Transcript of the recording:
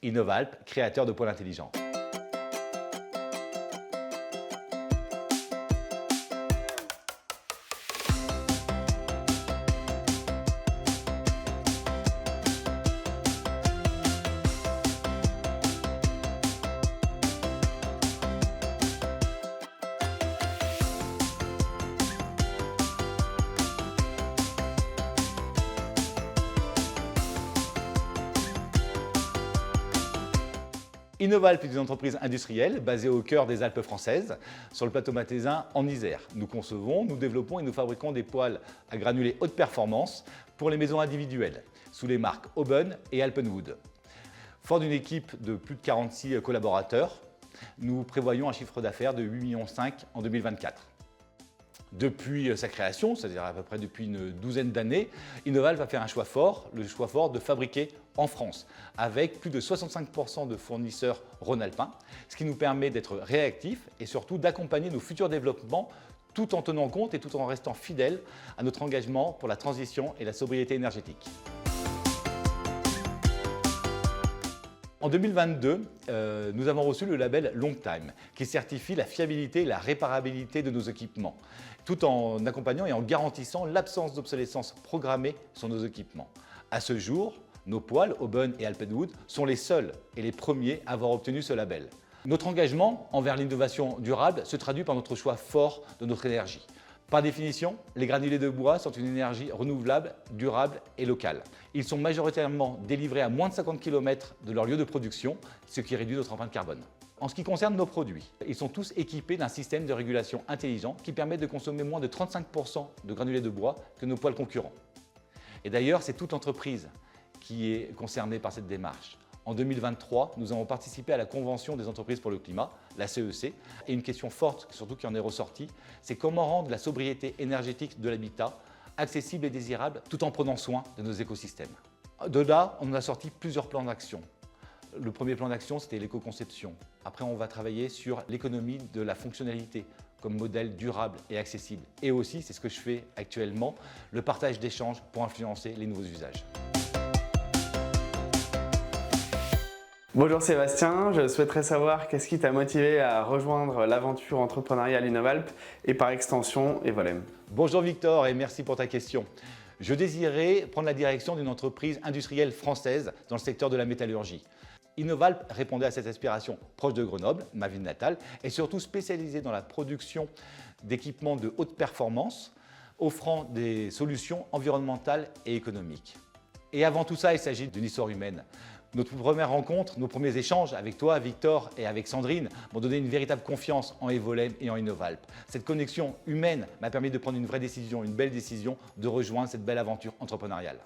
Innovalp, créateur de pôles intelligents. Innovalp est une entreprise industrielle basée au cœur des Alpes françaises, sur le plateau mathésin en Isère. Nous concevons, nous développons et nous fabriquons des poêles à granulés haute performance pour les maisons individuelles, sous les marques Oben et Alpenwood. Fort d'une équipe de plus de 46 collaborateurs, nous prévoyons un chiffre d'affaires de 8,5 millions en 2024. Depuis sa création, c'est-à-dire à peu près depuis une douzaine d'années, Innovalp va faire un choix fort, le choix fort de fabriquer en France, avec plus de 65% de fournisseurs rhône-alpins, ce qui nous permet d'être réactifs et surtout d'accompagner nos futurs développements tout en tenant compte et tout en restant fidèles à notre engagement pour la transition et la sobriété énergétique. En 2022, nous avons reçu le label Longtime, qui certifie la fiabilité et la réparabilité de nos équipements, tout en accompagnant et en garantissant l'absence d'obsolescence programmée sur nos équipements. À ce jour, nos poêles Oben et Alpenwood sont les seuls et les premiers à avoir obtenu ce label. Notre engagement envers l'innovation durable se traduit par notre choix fort de notre énergie. Par définition, les granulés de bois sont une énergie renouvelable, durable et locale. Ils sont majoritairement délivrés à moins de 50 km de leur lieu de production, ce qui réduit notre empreinte carbone. En ce qui concerne nos produits, ils sont tous équipés d'un système de régulation intelligent qui permet de consommer moins de 35% de granulés de bois que nos poêles concurrents. Et d'ailleurs, c'est toute entreprise qui est concernée par cette démarche. En 2023, nous avons participé à la Convention des entreprises pour le climat, la CEC, et une question forte, surtout qui en est ressortie, c'est comment rendre la sobriété énergétique de l'habitat accessible et désirable tout en prenant soin de nos écosystèmes. De là, on a sorti plusieurs plans d'action. Le premier plan d'action, c'était l'éco-conception. Après, on va travailler sur l'économie de la fonctionnalité comme modèle durable et accessible. Et aussi, c'est ce que je fais actuellement, le partage d'échanges pour influencer les nouveaux usages. Bonjour Sébastien, je souhaiterais savoir qu'est-ce qui t'a motivé à rejoindre l'aventure entrepreneuriale Innovalp et par extension Evolem. Bonjour Victor et merci pour ta question. Je désirais prendre la direction d'une entreprise industrielle française dans le secteur de la métallurgie. Innovalp répondait à cette aspiration proche de Grenoble, ma ville natale, et surtout spécialisée dans la production d'équipements de haute performance, offrant des solutions environnementales et économiques. Et avant tout ça, il s'agit d'une histoire humaine. Notre première rencontre, nos premiers échanges avec toi, Victor, et avec Sandrine m'ont donné une véritable confiance en Evolem et en Innovalp. Cette connexion humaine m'a permis de prendre une vraie décision, une belle décision de rejoindre cette belle aventure entrepreneuriale.